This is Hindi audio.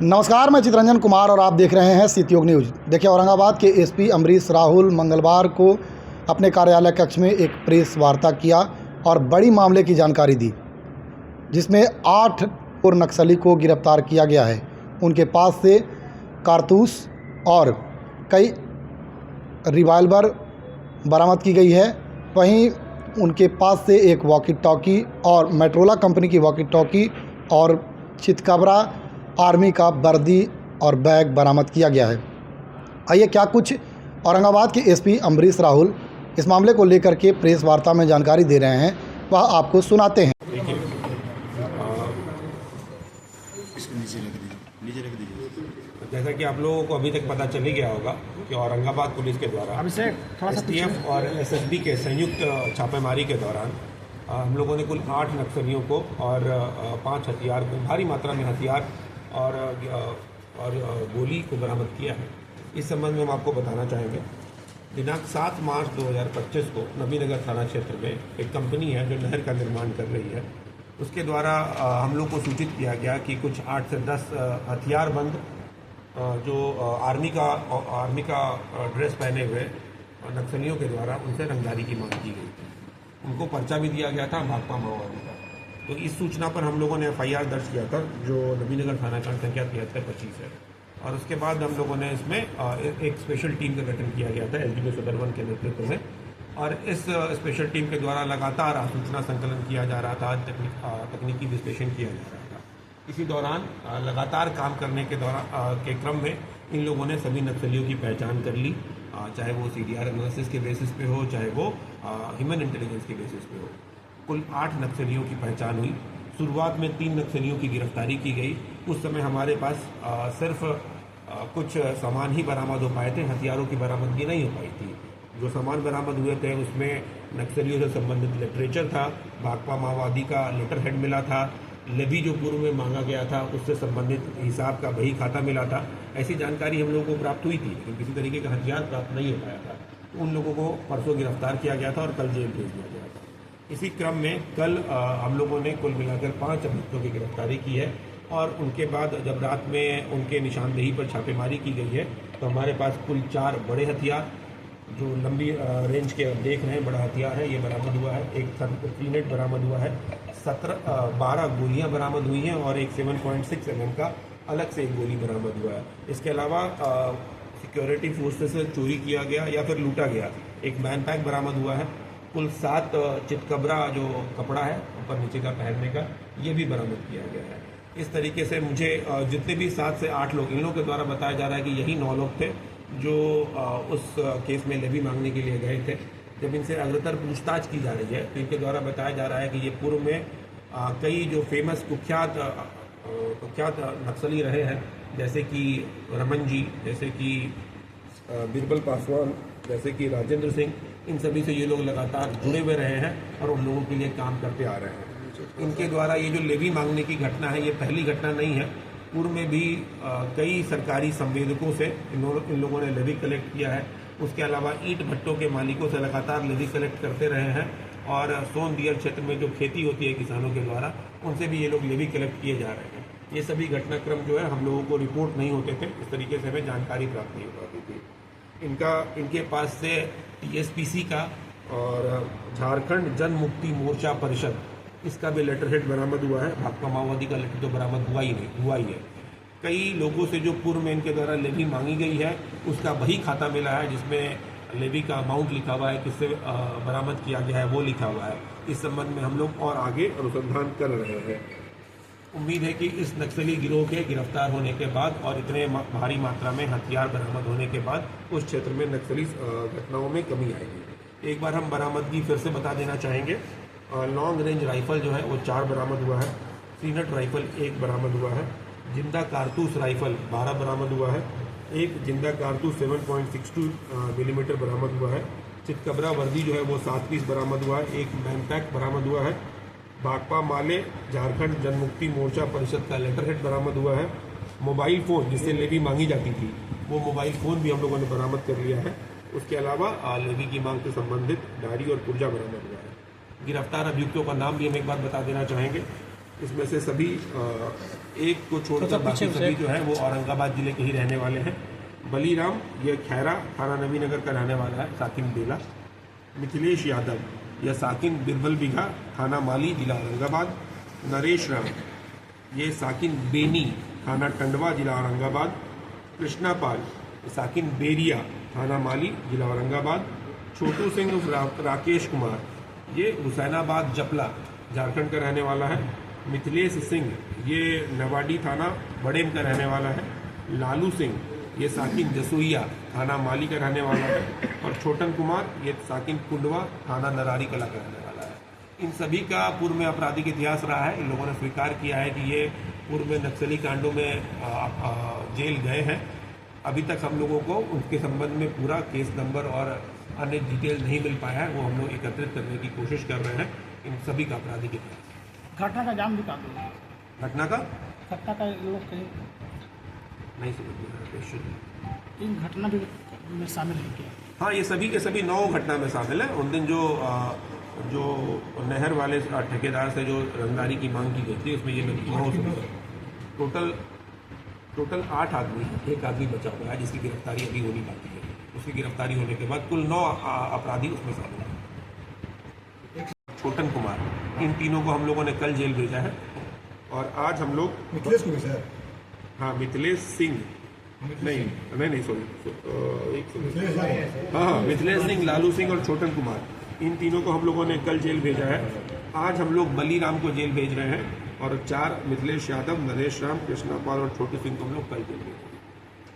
नमस्कार, मैं चितरंजन कुमार और आप देख रहे हैं सितयोग न्यूज़। देखिए, औरंगाबाद के एसपी अमरीश राहुल मंगलवार को अपने कार्यालय कक्ष में एक प्रेस वार्ता किया और बड़ी मामले की जानकारी दी, जिसमें 8 और नक्सली को गिरफ्तार किया गया है। उनके पास से कारतूस और कई रिवाल्वर बरामद की गई है। वहीं उनके पास से एक वॉकी टॉकी और मेट्रोला कंपनी की वॉकी टॉकी और चितकबरा आर्मी का वर्दी और बैग बरामद किया गया है। आइए, क्या कुछ औरंगाबाद के एसपी अमरीश राहुल इस मामले को लेकर के प्रेस वार्ता में जानकारी दे रहे हैं, वह आपको सुनाते हैं। देखिए, इसको नीचे रख दीजिए। जैसा कि आप लोगों को अभी तक पता चल ही गया होगा कि औरंगाबाद पुलिस के द्वारा एसटीएफ और एसएसबी के संयुक्त छापेमारी के दौरान हम लोगों ने कुल 8 नक्सलियों को और 5 हथियार को, भारी मात्रा में हथियार और गोली को बरामद किया है। इस संबंध में हम आपको बताना चाहेंगे, दिनांक 7 मार्च 2025 को नबीनगर थाना क्षेत्र में एक कंपनी है जो नहर का निर्माण कर रही है, उसके द्वारा हम लोग को सूचित किया गया कि कुछ 8 से 10 हथियारबंद जो आर्मी का ड्रेस पहने हुए नक्सलियों के द्वारा उनसे रंगदारी की मांग की गई थी। उनको पर्चा भी दिया गया था भाकपा माओवादी का। तो इस सूचना पर हम लोगों ने एफआईआर दर्ज किया था, जो नबीनगर थाना का संख्या 7325 है। और उसके बाद हम लोगों ने इसमें एक स्पेशल टीम का गठन किया गया था एसडीपीओ सुदर्शन के नेतृत्व में, और इस स्पेशल टीम के द्वारा लगातार सूचना संकलन किया जा रहा था, तकनीकी विश्लेषण किया जा रहा था। इसी दौरान लगातार काम करने के क्रम में इन लोगों ने सभी नक्सलियों की पहचान कर ली, चाहे वो सीडीआर एनालिसिस के बेसिस पे हो, चाहे वो ह्यूमन इंटेलिजेंस के बेसिस पे हो। कुल 8 नक्सलियों की पहचान हुई। शुरुआत में 3 नक्सलियों की गिरफ्तारी की गई। उस समय हमारे पास सिर्फ कुछ सामान ही बरामद हो पाए थे, हथियारों की बरामदगी नहीं हो पाई थी। जो सामान बरामद हुए थे उसमें नक्सलियों से संबंधित लिटरेचर था, भाकपा माओवादी का लेटर हेड मिला था, लेवी जो पूर्व में मांगा गया था उससे संबंधित हिसाब का बही खाता मिला था। ऐसी जानकारी हम लोगों को प्राप्त हुई थी, लेकिन किसी तरीके का हथियार प्राप्त नहीं हो पाया था। तो उन लोगों को परसों गिरफ्तार किया गया था और कल जेल भेज दिया गया था। इसी क्रम में कल हम लोगों ने कुल मिलाकर 5 अभियुक्तों की गिरफ्तारी की है, और उनके बाद जब रात में उनके निशानदेही पर छापेमारी की गई है तो हमारे पास कुल 4 बड़े हथियार जो लंबी रेंज के देख रहे हैं, बड़ा हथियार है, ये बरामद हुआ है। एक 3 बरामद हुआ है, 12 गोलियां बरामद हुई हैं और एक 7.6 mm का अलग से एक गोली बरामद हुआ है। इसके अलावा सिक्योरिटी फोर्सेस से चोरी किया गया या फिर लूटा गया एक मैन पैक बरामद हुआ है। कुल 7 चितकबरा जो कपड़ा है ऊपर नीचे का पहनने का, ये भी बरामद किया गया है। इस तरीके से मुझे जितने भी 7 से 8 लोग, इन लोगों के द्वारा बताया जा रहा है कि यही 9 लोग थे जो उस केस में लेवी मांगने के लिए गए थे। जब इनसे अग्रतर पूछताछ की जा रही है तो इनके द्वारा बताया जा रहा है कि ये पूर्व में कई जो फेमस कुख्यात नक्सली रहे हैं, जैसे कि रमन जी, जैसे कि बिरबल पासवान, जैसे कि राजेंद्र सिंह, इन सभी से ये लोग लगातार जुड़े हुए रहे हैं और उन लोगों के लिए काम करते आ रहे हैं। इनके द्वारा ये जो लेवी मांगने की घटना है, ये पहली घटना नहीं है। पूर्व में भी कई सरकारी संवेदकों से इन लोगों ने लेवी कलेक्ट किया है। उसके अलावा ईंट भट्टों के मालिकों से लगातार लेवी कलेक्ट करते रहे हैं, और सोन दियर क्षेत्र में जो खेती होती है किसानों के द्वारा, उनसे भी ये लोग लेवी कलेक्ट किए जा रहे हैं। ये सभी घटनाक्रम जो है हम लोगों को रिपोर्ट नहीं होते थे, इस तरीके से हमें जानकारी प्राप्त नहीं हो पाती थी। इनके पास से टीएसपीसी का और झारखंड जन मुक्ति मोर्चा परिषद, इसका भी लेटर हेड बरामद हुआ है। भाकपा माओवादी का लेटर तो बरामद हुआ ही है। कई लोगों से जो पूर्व में इनके द्वारा लेवी मांगी गई है उसका वही खाता मिला है, जिसमें लेवी का अमाउंट लिखा हुआ है, किससे बरामद किया गया है वो लिखा हुआ है। इस संबंध में हम लोग और आगे अनुसंधान कर रहे हैं। उम्मीद है कि इस नक्सली गिरोह के गिरफ्तार होने के बाद और इतने भारी मात्रा में हथियार बरामद होने के बाद उस क्षेत्र में नक्सली घटनाओं में कमी आएगी। एक बार हम बरामदगी फिर से बता देना चाहेंगे। लॉन्ग रेंज राइफल जो है वो 4 बरामद हुआ है, सीनट राइफल 1 बरामद हुआ है, जिंदा कारतूस राइफल 12 बरामद हुआ है, एक जिंदा कारतूस 7.62 मिलीमीटर बरामद हुआ है, चितकबरा वर्दी जो है वो 7 पीस बरामद हुआ है, एक मैन पैक बरामद हुआ है, भाकपा माले झारखंड जनमुक्ति मोर्चा परिषद का लेटर हेड बरामद हुआ है, मोबाइल फ़ोन जिससे लेवी मांगी जाती थी वो मोबाइल फ़ोन भी हम लोगों ने बरामद कर लिया है। उसके अलावा लेवी की मांग से संबंधित डायरी और पुर्जा बरामद हुआ है। गिरफ्तार अभियुक्तों का नाम भी हम एक बार बता देना चाहेंगे। इसमें से सभी एक को छोड़कर बाकी सभी जो है वो औरंगाबाद जिले के ही रहने वाले हैं। बलीराम ये खैरा थाना नवी नगर का रहने वाला है, साकिन बेला। मिथिलेश यादव यह साकिन बिरबल बीघा थाना माली जिला औरंगाबाद। नरेश राम ये साकिन बेनी थाना टंडवा जिला औरंगाबाद। कृष्णा पाल साकिन बेरिया थाना माली जिला औरंगाबाद। छोटू सिंह उर्फ राकेश कुमार ये हुसैनाबाद जपला झारखंड का रहने वाला है। मिथिलेश सिंह ये नवाडी थाना बड़ेम का रहने वाला है। लालू सिंह ये साकिन जसोइया थाना माली का रहने वाला है। और छोटन कुमार ये साकिन कुंडवा थाना नरारी कला का रहने वाला है। इन सभी का पूर्व में आपराधिक इतिहास रहा है। इन लोगों ने स्वीकार किया है कि ये पूर्व में नक्सली कांडों में जेल गए हैं। अभी तक हम लोगों को उनके संबंध में पूरा केस नंबर और अन्य डिटेल नहीं मिल पाया है, वो हम लोग एकत्रित करने की कोशिश कर रहे हैं। इन सभी का आपराधिक इतिहास। घटना का जाम भी काफी घटना का लोग कहीं नहीं समझ में आ रहा क्वेश्चन। इन घटना भी में शामिल है क्या? हाँ, ये सभी के सभी 9 घटना में शामिल है। उन दिन जो नहर वाले ठेकेदार से जो रंगदारी की मांग की गई थी उसमें ये लोग 9 टोटल 8 आदमी हैं। एक आदमी बचा हुआ है जिसकी गिरफ्तारी अभी होनी बाकी है। उसकी गिरफ्तारी होने के बाद कुल 9 अपराधी उसमें शामिल हैं। छोटन कुमार इन तीनों को हम लोगों ने कल जेल भेजा है और आज हम लोग मिथिलेश को भी सर, हाँ मिथिलेश सिंह नहीं सॉरी हाँ मिथिलेश सिंह, लालू सिंह और छोटन कुमार इन तीनों को हम लोगों ने कल जेल भेजा है। आज हम लोग बलीराम को जेल भेज रहे हैं और 4 मिथिलेश यादव, नरेश राम, कृष्णा पाल और छोटू सिंह को हम लोग कल जेल भेज रहे हैं।